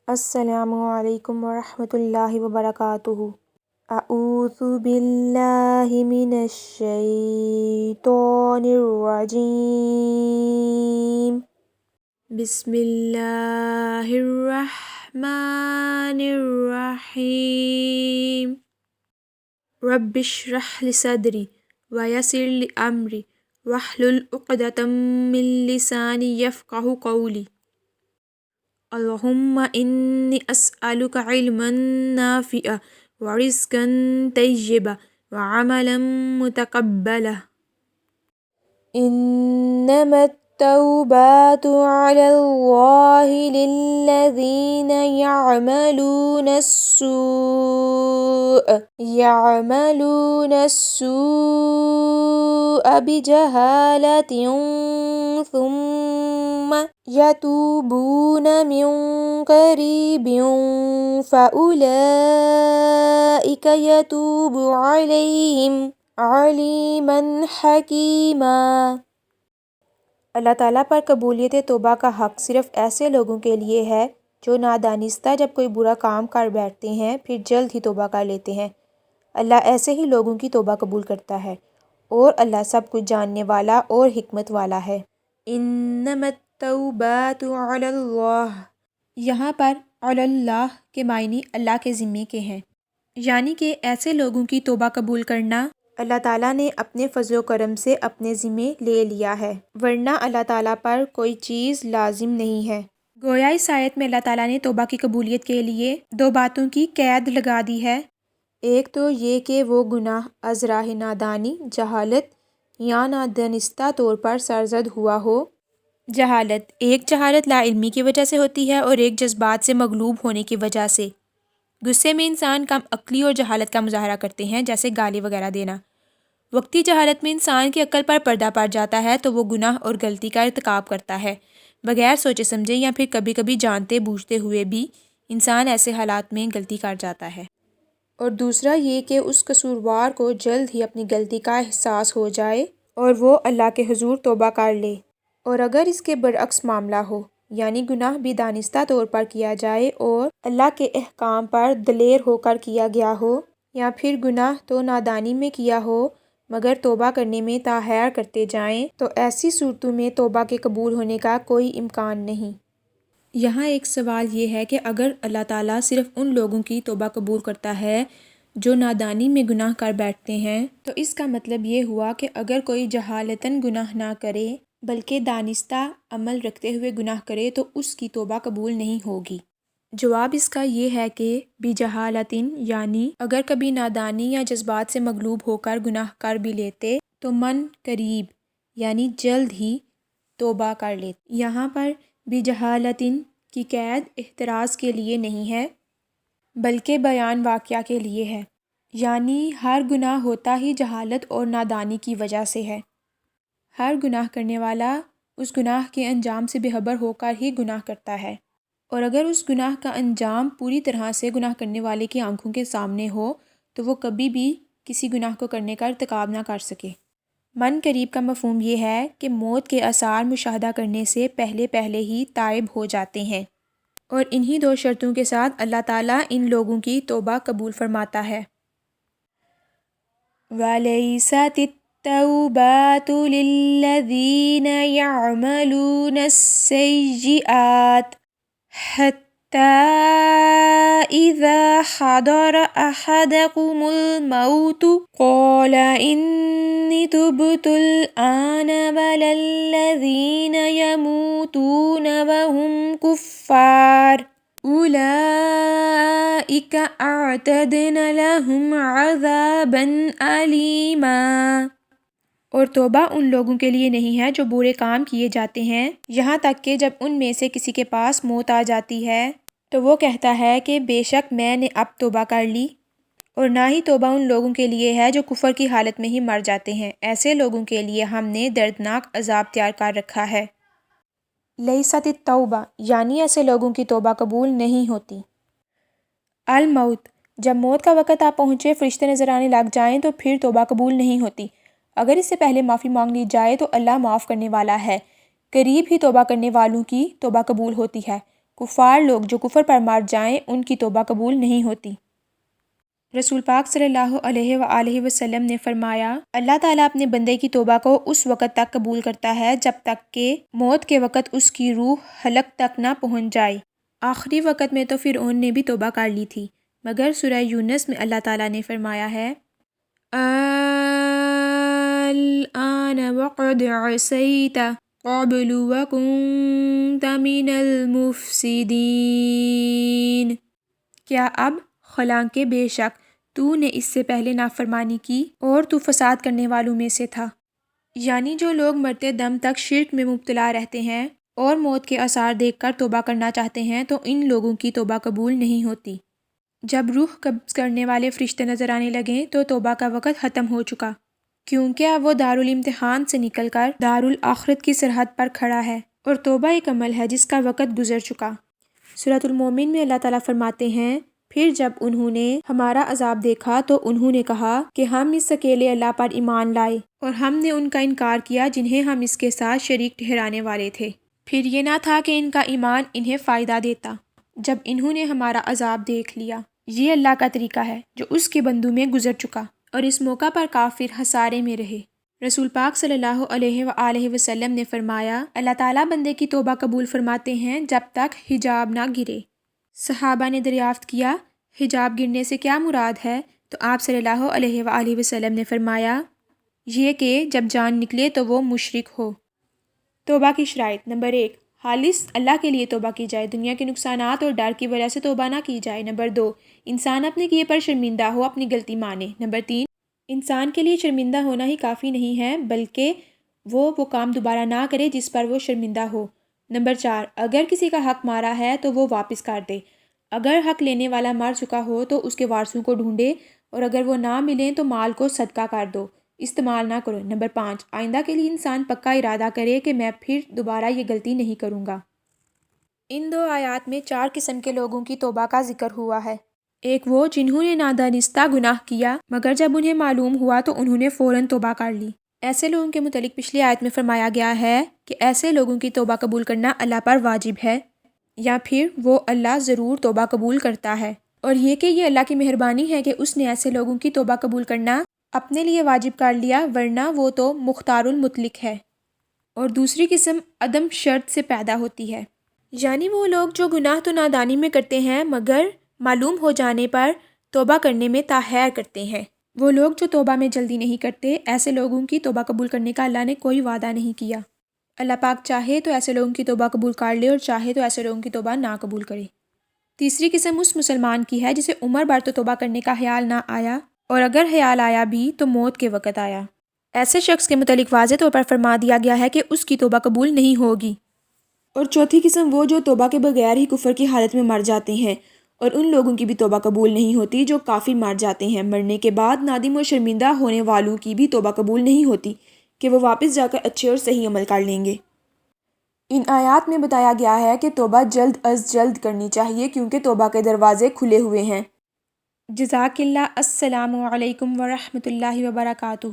السلام علیکم ورحمۃ اللہ وبرکاتہ۔ اعوذ باللہ من الشیطان الرجیم۔ بسم اللہ الرحمن الرحیم۔ رب اشرح لی صدری ویسر لی امری واحلل عقدۃ من لسانی یفقہوا قولی۔ اللہم انی اسألک علما نافعا ورزقا طیبا وعملا متقبلا۔ انما التوبات علی اللہ للذین یعملون السوء بجہالۃ ثم یتوبون من قریب فأولئک یتوب علیہم علیما حکیما۔ اللہ تعالیٰ پر قبولیت توبہ کا حق صرف ایسے لوگوں کے لیے ہے جو نادانستہ جب کوئی برا کام کر بیٹھتے ہیں پھر جلد ہی توبہ کر لیتے ہیں۔ اللہ ایسے ہی لوگوں کی توبہ قبول کرتا ہے، اور اللہ سب کچھ جاننے والا اور حکمت والا ہے۔ انما التوبات علی اللہ، یہاں پر علی اللہ کے معنی اللہ کے ذمے کے ہیں، یعنی کہ ایسے لوگوں کی توبہ قبول کرنا اللہ تعالیٰ نے اپنے فضل و کرم سے اپنے ذمے لے لیا ہے، ورنہ اللہ تعالیٰ پر کوئی چیز لازم نہیں ہے۔ گویا اس آیت میں اللہ تعالیٰ نے توبہ کی قبولیت کے لیے دو باتوں کی قید لگا دی ہے۔ ایک تو یہ کہ وہ گناہ از راہ نادانی، جہالت یا نادانستہ طور پر سرزد ہوا ہو۔ ایک جہالت لا علمی کی وجہ سے ہوتی ہے اور ایک جذبات سے مغلوب ہونے کی وجہ سے۔ غصے میں انسان کم عقلی اور جہالت کا مظاہرہ کرتے ہیں، جیسے گالی وغیرہ دینا۔ وقتی جہالت میں انسان کی عقل پر پردہ پڑ جاتا ہے تو وہ گناہ اور غلطی کا ارتکاب کرتا ہے، بغیر سوچے سمجھے یا پھر کبھی کبھی جانتے بوجھتے ہوئے بھی انسان ایسے حالات میں غلطی کر جاتا ہے۔ اور دوسرا یہ کہ اس قصوروار کو جلد ہی اپنی غلطی کا احساس ہو جائے اور وہ اللہ کے حضور توبہ کر لے۔ اور اگر اس کے برعکس معاملہ ہو، یعنی گناہ بھی دانستہ طور پر کیا جائے اور اللہ کے احکام پر دلیر ہو کر کیا گیا ہو، یا پھر گناہ تو نادانی میں کیا ہو مگر توبہ کرنے میں تاخیر کرتے جائیں، تو ایسی صورتوں میں توبہ کے قبول ہونے کا کوئی امکان نہیں۔ یہاں ایک سوال یہ ہے کہ اگر اللہ تعالیٰ صرف ان لوگوں کی توبہ قبول کرتا ہے جو نادانی میں گناہ کر بیٹھتے ہیں، تو اس کا مطلب یہ ہوا کہ اگر کوئی جہالتاً گناہ نہ کرے بلکہ دانستہ عمل رکھتے ہوئے گناہ کرے تو اس کی توبہ قبول نہیں ہوگی۔ جواب اس کا یہ ہے کہ بجہالتاً، یعنی اگر کبھی نادانی یا جذبات سے مغلوب ہو کر گناہ کر بھی لیتے تو من قریب، یعنی جلد ہی توبہ کر لیتے۔ یہاں پر بجہالتاً کی قید احتراز کے لیے نہیں ہے بلکہ بیان واقعہ کے لیے ہے، یعنی ہر گناہ ہوتا ہی جہالت اور نادانی کی وجہ سے ہے۔ ہر گناہ کرنے والا اس گناہ کے انجام سے بے خبر ہو کر ہی گناہ کرتا ہے، اور اگر اس گناہ کا انجام پوری طرح سے گناہ کرنے والے کی آنکھوں کے سامنے ہو تو وہ کبھی بھی کسی گناہ کو کرنے کا ارتکاب نہ کر سکے۔ من قریب کا مفہوم یہ ہے کہ موت کے آثار مشاہدہ کرنے سے پہلے ہی تائب ہو جاتے ہیں، اور انہی دو شرطوں کے ساتھ اللہ تعالیٰ ان لوگوں کی توبہ قبول فرماتا ہے۔ وَلَيْسَتِ التَّوْبَاتُ لِلَّذِينَ يَعْمَلُونَ السَّيِّئَاتِ حَتَّى إِذَا حَضَرَ أَحَدَهُمُ الْمَوْتُ قَالَ إِنِّي تُبْتُ الْآنَ وَلَا الَّذِينَ يَمُوتُونَ وَهُمْ كُفَّارٌ أُولَئِكَ أَعْتَدْنَا لَهُمْ عَذَابًا أَلِيمًا۔ اور توبہ ان لوگوں کے لیے نہیں ہے جو برے کام کیے جاتے ہیں، یہاں تک کہ جب ان میں سے کسی کے پاس موت آ جاتی ہے تو وہ کہتا ہے کہ بے شک میں نے اب توبہ کر لی۔ اور نہ ہی توبہ ان لوگوں کے لیے ہے جو کفر کی حالت میں ہی مر جاتے ہیں، ایسے لوگوں کے لیے ہم نے دردناک عذاب تیار کر رکھا ہے۔ لیست التوبہ، یعنی ایسے لوگوں کی توبہ قبول نہیں ہوتی۔ الموت، جب موت کا وقت آ پہنچے، فرشتے نظر آنے لگ جائیں تو پھر توبہ قبول نہیں ہوتی۔ اگر اس سے پہلے معافی مانگ لی جائے تو اللہ معاف کرنے والا ہے، قریب ہی توبہ کرنے والوں کی توبہ قبول ہوتی ہے۔ کفار لوگ جو کفر پر مار جائیں ان کی توبہ قبول نہیں ہوتی۔ رسول پاک صلی اللہ علیہ وآلہ وسلم نے فرمایا، اللہ تعالیٰ اپنے بندے کی توبہ کو اس وقت تک قبول کرتا ہے جب تک کہ موت کے وقت اس کی روح حلق تک نہ پہنچ جائے۔ آخری وقت میں تو فرعون نے بھی توبہ کر لی تھی، مگر سورہ یونس میں اللہ تعالیٰ نے فرمایا ہے، الآن وقد عصیت قبل وکنت من المفسدین، کیا اب حالانکہ بے شک تو نے اس سے پہلے نافرمانی کی اور تو فساد کرنے والوں میں سے تھا۔ یعنی جو لوگ مرتے دم تک شرک میں مبتلا رہتے ہیں اور موت کے آثار دیکھ کر توبہ کرنا چاہتے ہیں تو ان لوگوں کی توبہ قبول نہیں ہوتی۔ جب روح قبض کرنے والے فرشتے نظر آنے لگیں تو توبہ کا وقت ختم ہو چکا، کیونکہ اب وہ دارالامتحان سے نکل کر دارالآخرت کی سرحد پر کھڑا ہے، اور توبہ ایک عمل ہے جس کا وقت گزر چکا۔ سورۃ المومن میں اللہ تعالیٰ فرماتے ہیں، پھر جب انہوں نے ہمارا عذاب دیکھا تو انہوں نے کہا کہ ہم اس اکیلے اللہ پر ایمان لائے، اور ہم نے ان کا انکار کیا جنہیں ہم اس کے ساتھ شریک ٹھہرانے والے تھے۔ پھر یہ نہ تھا کہ ان کا ایمان انہیں فائدہ دیتا جب انہوں نے ہمارا عذاب دیکھ لیا۔ یہ اللہ کا طریقہ ہے جو اس کے بندوں میں گزر چکا، اور اس موقع پر کافر خسارے میں رہے۔ رسول پاک صلی اللہ علیہ وآلہ وسلم نے فرمایا، اللہ تعالیٰ بندے کی توبہ قبول فرماتے ہیں جب تک حجاب نہ گرے۔ صحابہ نے دریافت کیا، حجاب گرنے سے کیا مراد ہے؟ تو آپ صلی اللہ علیہ وآلہ وسلم نے فرمایا، یہ کہ جب جان نکلے تو وہ مشرک ہو۔ توبہ کی شرائط: نمبر 1، خالص اللہ کے لیے توبہ کی جائے، دنیا کے نقصانات اور ڈر کی وجہ سے توبہ نہ کی جائے۔ نمبر 2، انسان اپنے کیے پر شرمندہ ہو، اپنی غلطی مانے۔ نمبر 3، انسان کے لیے شرمندہ ہونا ہی کافی نہیں ہے بلکہ وہ کام دوبارہ نہ کرے جس پر وہ شرمندہ ہو۔ نمبر 4، اگر کسی کا حق مارا ہے تو وہ واپس کر دے، اگر حق لینے والا مر چکا ہو تو اس کے وارثوں کو ڈھونڈے، اور اگر وہ نہ ملیں تو مال کو صدقہ کر دو، استعمال نہ کرو۔ نمبر 5، آئندہ کے لیے انسان پکا ارادہ کرے کہ میں پھر دوبارہ یہ غلطی نہیں کروں گا۔ ان 2 آیات میں 4 قسم کے لوگوں کی توبہ کا ذکر ہوا ہے۔ ایک وہ جنہوں نے نادانستہ گناہ کیا مگر جب انہیں معلوم ہوا تو انہوں نے فوراً توبہ کر لی۔ ایسے لوگوں کے متعلق پچھلی آیت میں فرمایا گیا ہے کہ ایسے لوگوں کی توبہ قبول کرنا اللہ پر واجب ہے، یا پھر وہ اللہ ضرور توبہ قبول کرتا ہے، اور یہ کہ یہ اللہ کی مہربانی ہے کہ اس نے ایسے لوگوں کی توبہ قبول کرنا اپنے لیے واجب کر لیا، ورنہ وہ تو مختار المطلق ہے۔ اور دوسری قسم عدم شرط سے پیدا ہوتی ہے، یعنی وہ لوگ جو گناہ تو نادانی میں کرتے ہیں مگر معلوم ہو جانے پر توبہ کرنے میں تاخیر کرتے ہیں۔ وہ لوگ جو توبہ میں جلدی نہیں کرتے، ایسے لوگوں کی توبہ قبول کرنے کا اللہ نے کوئی وعدہ نہیں کیا۔ اللہ پاک چاہے تو ایسے لوگوں کی توبہ قبول کر لے اور چاہے تو ایسے لوگوں کی توبہ نہ قبول کرے۔ تیسری قسم اس مسلمان کی ہے جسے عمر بھر تو توبہ کرنے کا خیال نہ آیا، اور اگر خیال آیا بھی تو موت کے وقت آیا۔ ایسے شخص کے متعلق واضح طور پر فرما دیا گیا ہے کہ اس کی توبہ قبول نہیں ہوگی۔ اور چوتھی قسم وہ جو توبہ کے بغیر ہی کفر کی حالت میں مر جاتے ہیں، اور ان لوگوں کی بھی توبہ قبول نہیں ہوتی جو کافر مر جاتے ہیں۔ مرنے کے بعد نادم و شرمندہ ہونے والوں کی بھی توبہ قبول نہیں ہوتی کہ وہ واپس جا کر اچھے اور صحیح عمل کر لیں گے۔ ان آیات میں بتایا گیا ہے کہ توبہ جلد از جلد کرنی چاہیے کیونکہ توبہ کے دروازے کھلے ہوئے ہیں۔ جزاک اللہ۔ السلام علیکم ورحمۃ اللہ وبرکاتہ۔